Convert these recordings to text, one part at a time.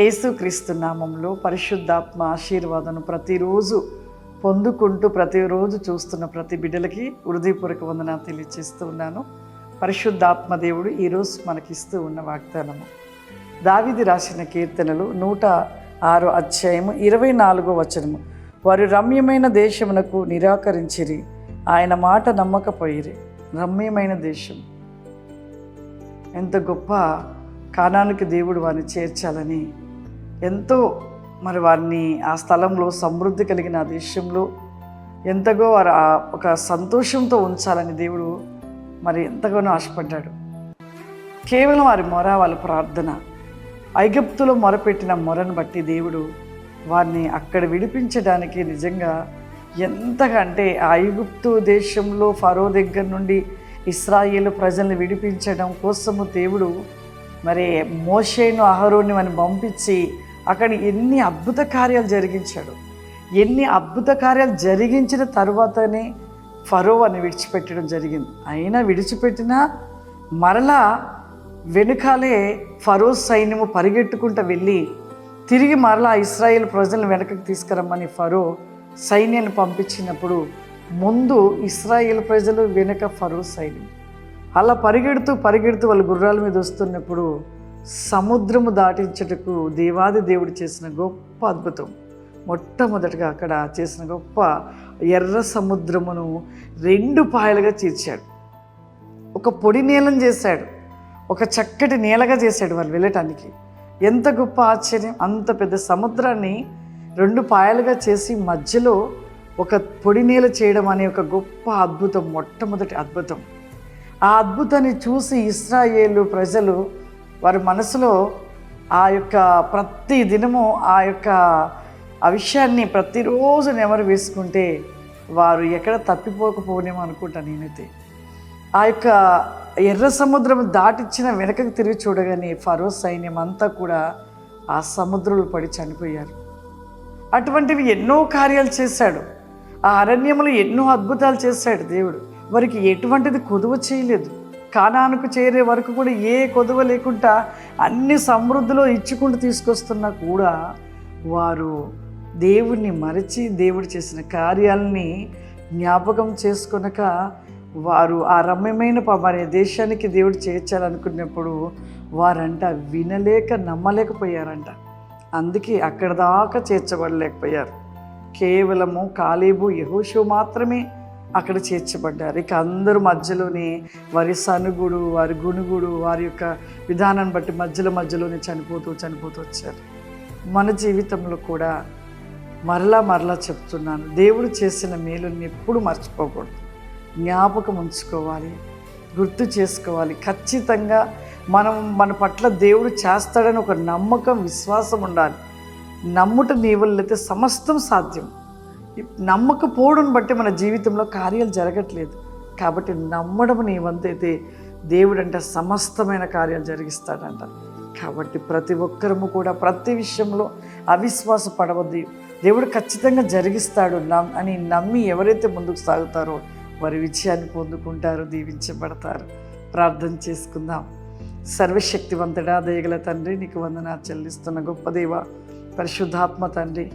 యేసుక్రీస్తు నామంలో పరిశుద్ధాత్మ ఆశీర్వాదను ప్రతిరోజు పొందుకుంటూ ప్రతిరోజు చూస్తున్న ప్రతి బిడ్డలకి హృదయపూర్వక వందనాలు తెలియజేస్తూ ఉన్నాను. పరిశుద్ధాత్మ దేవుడు ఈరోజు మనకిస్తూ ఉన్న వాగ్దానము దావీదు రాసిన కీర్తనలు 106 అధ్యాయము 24వ వచనము. వారు రమ్యమైన దేశమునకు నిరాకరించిరి, ఆయన మాట నమ్మకపోయిరి. రమ్యమైన దేశం, ఎంత గొప్ప కానానికి దేవుడు వారిని చేర్చాలని ఎంతో వారిని ఆ స్థలంలో సమృద్ధి కలిగిన ఆ దేశంలో ఎంతగో వారు ఒక సంతోషంతో ఉంచాలని దేవుడు ఎంతగానో ఆశపడ్డాడు. కేవలం వారి మొర, వాళ్ళ ప్రార్థన, ఐగుప్తులో మొరపెట్టిన మొరను బట్టి దేవుడు వారిని అక్కడ విడిపించడానికి నిజంగా ఎంతగా అంటే ఆ ఐగుప్తు దేశంలో ఫరో దగ్గర నుండి ఇశ్రాయేలు ప్రజల్ని విడిపించడం కోసము దేవుడు మోషేను అహరోని అని పంపించి అక్కడ ఎన్ని అద్భుత కార్యాలు జరిగించాడు. ఎన్ని అద్భుత కార్యాలు జరిగించిన తర్వాతనే ఫరో అని విడిచిపెట్టడం జరిగింది. అయినా విడిచిపెట్టినా మరలా వెనుకాలే ఫరో సైన్యము పరిగెట్టుకుంటూ వెళ్ళి తిరిగి మరలా ఇశ్రాయేల్ ప్రజలను వెనకకు తీసుకురమ్మని ఫరో సైన్యాన్ని పంపించినప్పుడు ముందు ఇశ్రాయేల్ ప్రజలు, వెనుక ఫరో సైన్యం. అలా పరిగెడుతూ వాళ్ళు గుర్రాల మీద వస్తున్నప్పుడు సముద్రము దాటించుటకు దేవాది దేవుడు చేసిన గొప్ప అద్భుతం. మొట్టమొదటిగా అక్కడ చేసిన గొప్ప ఎర్ర సముద్రమును 2 పాయలుగా చీల్చాడు. ఒక పొడి నీలం చేశాడు, ఒక చక్కటి నేలగా చేశాడు వాళ్ళు వెళ్ళటానికి. ఎంత గొప్ప ఆశ్చర్యం! అంత పెద్ద సముద్రాన్ని 2 పాయలుగా చేసి మధ్యలో ఒక పొడి నేల చేయడం అనే ఒక గొప్ప అద్భుతం, మొట్టమొదటి అద్భుతం. ఆ అద్భుతాన్ని చూసి ఇశ్రాయేలు ప్రజలు వారి మనసులో ఆ యొక్క ప్రతి దినము ఆ విషయాన్ని ప్రతిరోజు నెమరు వేసుకుంటే వారు ఎక్కడ తప్పిపోకపోనేమో అనుకుంటాను నేనైతే. ఆ యొక్క ఎర్ర సముద్రం దాటిచ్చిన వెనకకు తిరిగి చూడగానే ఫరో సైన్యం అంతా కూడా ఆ సముద్రంలో పడి చనిపోయారు. అటువంటివి ఎన్నో కార్యాలు చేశాడు. ఆ అరణ్యంలో ఎన్నో అద్భుతాలు చేశాడు దేవుడు. వారికి ఎటువంటిది కొదువ చేయలేదు. కానానుకు చేరే వరకు కూడా ఏ కొదువ లేకుండా అన్ని సమృద్ధిలో ఇచ్చుకుంటూ తీసుకొస్తున్నా కూడా వారు దేవుణ్ణి మరచి దేవుడు చేసిన కార్యాలని జ్ఞాపకం చేసుకొనక వారు ఆ రమ్యమైన దేశానికి దేవుడు చేర్చాలనుకున్నప్పుడు వారంట వినలేక నమ్మలేకపోయారంట. అందుకే అక్కడ దాకా చేర్చబడలేకపోయారు. కేవలము కాలేబు, యెహోషువ మాత్రమే అక్కడ చేర్చబడ్డారు. ఇక అందరూ మధ్యలోనే వారి సనుగుడు, వారి గునుగుడు, వారి యొక్క విధానాన్ని బట్టి మధ్యలోనే చనిపోతూ వచ్చారు. మన జీవితంలో కూడా మరలా చెప్తున్నాను, దేవుడు చేసిన మేలుని ఎప్పుడు మర్చిపోకూడదు. జ్ఞాపకం ఉంచుకోవాలి, గుర్తు చేసుకోవాలి. ఖచ్చితంగా మన పట్ల దేవుడు చేస్తాడని ఒక నమ్మకం, విశ్వాసం ఉండాలి. నమ్ముట నీ వల్ల అయితే సమస్తం సాధ్యం. నమ్మకపోవడం బట్టి మన జీవితంలో కార్యాలు జరగట్లేదు. కాబట్టి నమ్మడం నీ వంతైతే దేవుడంట సమస్తమైన కార్యాలు జరిగిస్తాడంట. కాబట్టి ప్రతి ఒక్కరము కూడా ప్రతి విషయంలో అవిశ్వాస పడవద్దు. దేవుడు ఖచ్చితంగా జరిగిస్తాడు అని నమ్మి ఎవరైతే ముందుకు సాగుతారో వారి విజయాన్ని పొందుకుంటారు, దీవించబడతారు. ప్రార్థన చేసుకుందాం. సర్వశక్తివంతుడా, దయగల తండ్రి, నీకు వందనాలు చెల్లిస్తున్న గొప్ప దేవ, పరిశుద్ధాత్మ తండ్రి,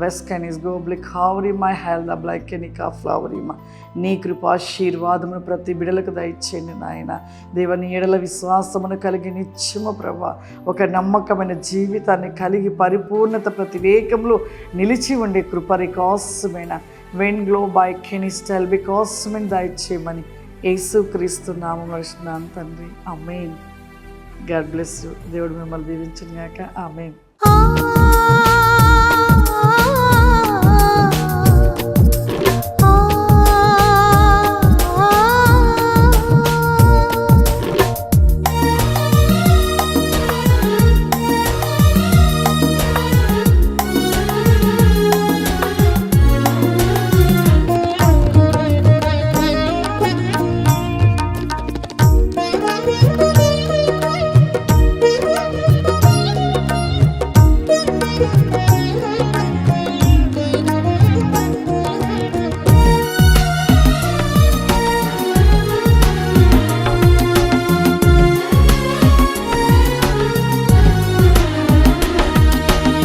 వెస్కనిస్ గోబ్లిక్ హావరి మై హెల్త్ అబ్లైకెనికా ఫ్లవరిమా, నీ కృపాశీర్వాదమును ప్రతి బిడలకు దయచేయండి నాయన. దేవుని ఎడల విశ్వాసమును కలిగి నిత్యము ప్రభా ఒక నమ్మకమైన జీవితాన్ని కలిగి పరిపూర్ణత ప్రతి వేగంలో నిలిచి ఉండే కృప రికాసమైన వెన్ గ్లో బై కెనిస్టల్ బికాసమైన దయచేయమని యేసుక్రీస్తు నామములో నడుస్తున్నాను తండ్రి. ఆమేన్. God bless you. దేవుడు మిమ్మల్ని దీవించును గాక. ఆమేన్.